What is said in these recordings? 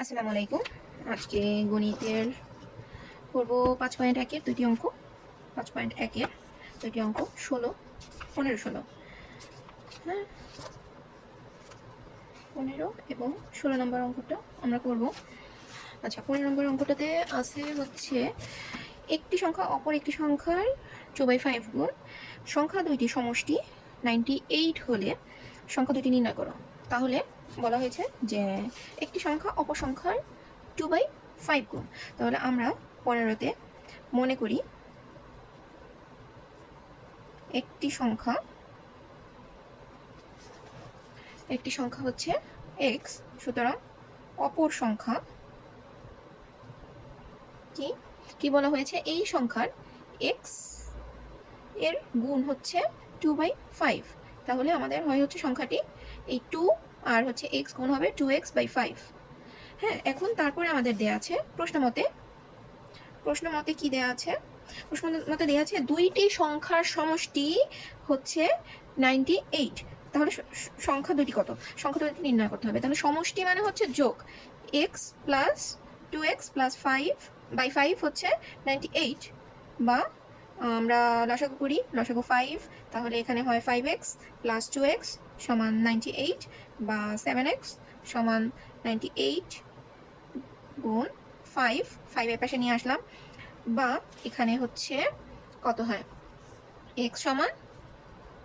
আসসালামু আলাইকুম। আজকে গণিতের করব 5.1 এর দুইটি অঙ্ক। 5.1 এর দুইটি অঙ্ক 16, 15, 16। হ্যাঁ, 15 এবং 16 নম্বর অঙ্কটা আমরা করব। আচ্ছা, 15 নম্বর অঙ্কটাতে আছে হচ্ছে একটি সংখ্যা অপর একটি সংখ্যার 2/5 গুণ সংখ্যা দুইটি সমষ্টি 98 হলে সংখ্যা দুটি নির্ণয় করো। তাহলে বলা হয়েছে যে একটি সংখ্যা অপর সংখ্যার 2/5 গুণ। তাহলে আমরা 15তে মনে করি একটি সংখ্যা হচ্ছে x, সুতরাং অপর সংখ্যা কি বলা হয়েছে, এই সংখ্যার x এর গুণ হচ্ছে 2/5। তাহলে আমাদের হয় হচ্ছে সংখ্যাটি এই 2 আর হচ্ছে x গুণ হবে 2x/5। হ্যাঁ, এখন তারপরে আমাদের দেয়া আছে প্রশ্ন মতে কি দেয়া আছে? প্রশ্ন মতে দেয়া আছে দুইটি সংখ্যার সমষ্টি হচ্ছে 98। তাহলে সংখ্যা দুটি কত? সংখ্যা দুটি নির্ণয় করতে হবে। তাহলে সমষ্টি মানে হচ্ছে যোগ, x প্লাস 2x প্লাস 5/5 হচ্ছে 98, বা আমরা লসাগু করি, লসাগু 5, তাহলে এখানে হয় 5x প্লাস 2x সমান 98, বা 7x সমান 98 গুণ 5 এর পাশে নিয়ে আসলাম, বা এখানে হচ্ছে কত হয়, x সমান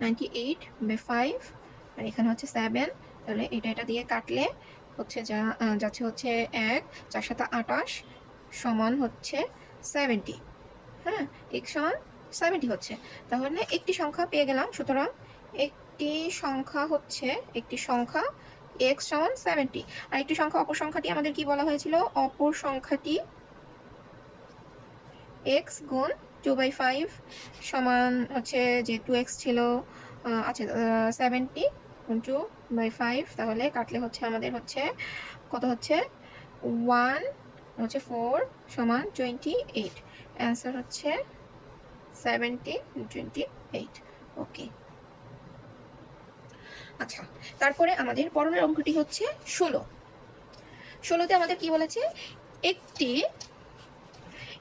98/5 আর এখানে হচ্ছে 7। তাহলে এটা দিয়ে কাটলে হচ্ছে যাচ্ছে হচ্ছে 1, 4 7 28 সমান হচ্ছে 70। হ্যাঁ, x সমান 70 হচ্ছে। তাহলে একটি সংখ্যা পেয়ে গেলাম। সুতরাং একটি সংখ্যা x সমান 70, আর একটি সংখ্যা অপর সংখ্যাটি আমাদের কি বলা হয়েছিল? অপর সংখ্যাটি x গুণ 2/5 সমান হচ্ছে যে 2x ছিল, আচ্ছা 70 গুণ 2/5, তাহলে কাটলে হচ্ছে আমাদের হচ্ছে কত হচ্ছে 1 হচ্ছে 4 সমান 28। অ্যান্সার হচ্ছে 28। ওকে। আচ্ছা, তারপরে আমাদের পরের অঙ্কটি হচ্ছে 16তে আমাদের কি বলেছে,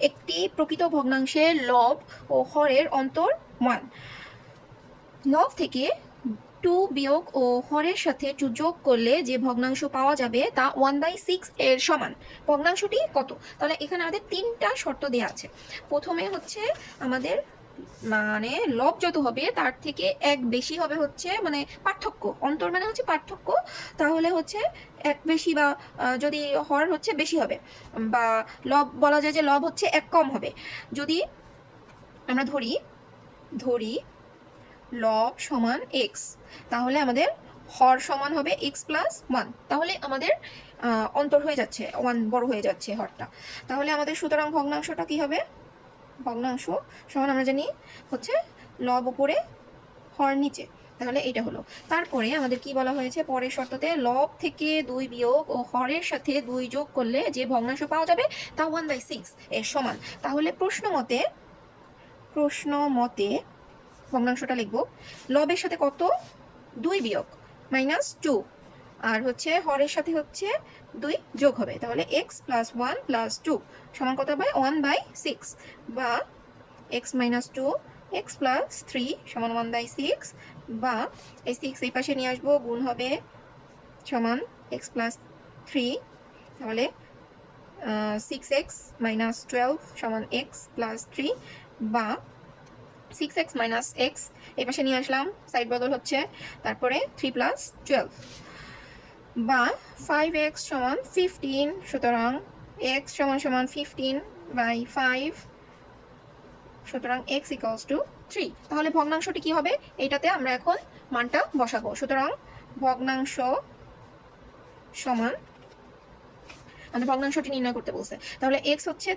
একটি প্রকৃত ভগ্নাংশের লব ও হরের অন্তর 1। লব থেকে 2 বিয়োগ ও হরের সাথে 2 যোগ করলে যে ভগ্নাংশ পাওয়া যাবে তা 1/6 এর সমান। ভগ্নাংশটি কত? তাহলে এখানে আমাদের 3টা শর্ত দেওয়া আছে। প্রথমে হচ্ছে আমাদের মানে লব যত হবে তার থেকে 1 বেশি হবে হচ্ছে মানে পার্থক্য, অন্তর মানে হচ্ছে পার্থক্য, তাহলে হচ্ছে 1 বেশি, বা যদি হর হচ্ছে বেশি হবে, বা লব বলা যায় যে লব হচ্ছে 1 কম হবে। যদি আমরা ধরি লব সমান x, তাহলে আমাদের হর সমান হবে x প্লাস 1। তাহলে আমাদের অন্তর হয়ে যাচ্ছে 1, বড় হয়ে যাচ্ছে হরটা। তাহলে আমাদের সুতরাং ভগ্নাংশটা কি হবে? ভগ্নাংশ সমান আমরা জানি হচ্ছে লব উপরে হর নিচে। তাহলে এটা হলো। তারপরে আমাদের কি বলা হয়েছে পরের শর্ততে, লব থেকে 2 বিয়োগ ও হরের সাথে 2 যোগ করলে যে ভগ্নাংশ পাওয়া যাবে তা 1/6 এর সমান। তাহলে প্রশ্ন মতে ভগ্নাংশটা লিখব, লবের সাথে কত 2 বিয়োগ -2, আর হচ্ছে হরের সাথে হচ্ছে 2 যোগ হবে, তাহলে x প্লাস 1 প্লাস 2 সমান কত হবে 1/6, বা x - 2 x প্লাস 3 সমান 1/6, বা এই 6 এই পাশে নিয়ে আসবো, গুণ হবে সমান x প্লাস 3, তাহলে 6x - 12 সমান x প্লাস 3, বা 6x - x এই পাশে নিয়ে আসলাম, সাইড বদল হচ্ছে, তারপরে 3 প্লাস 12, বা 5x সমান 15, সুতরাং x সমান 15/5, সুতরাং x = 3। তাহলে ভগ্নাংশটি কি হবে? এটাতে আমরা এখন মানটা বসাবো। সুতরাং ভগ্নাংশ সমান, আমাদের ভগ্নাংশটি নির্ণয় করতে বলছে। তাহলে x হচ্ছে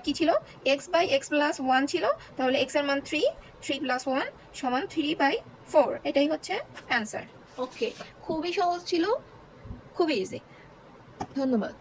কি ছিল, x/x প্লাস 1 ছিল, তাহলে x এর মান 3, 3 প্লাস 1 সমান 3/4। এটাই হচ্ছে অ্যান্সার। ওকে, খুবই সহজ ছিল, খুবই ইজি। ধন্যবাদ।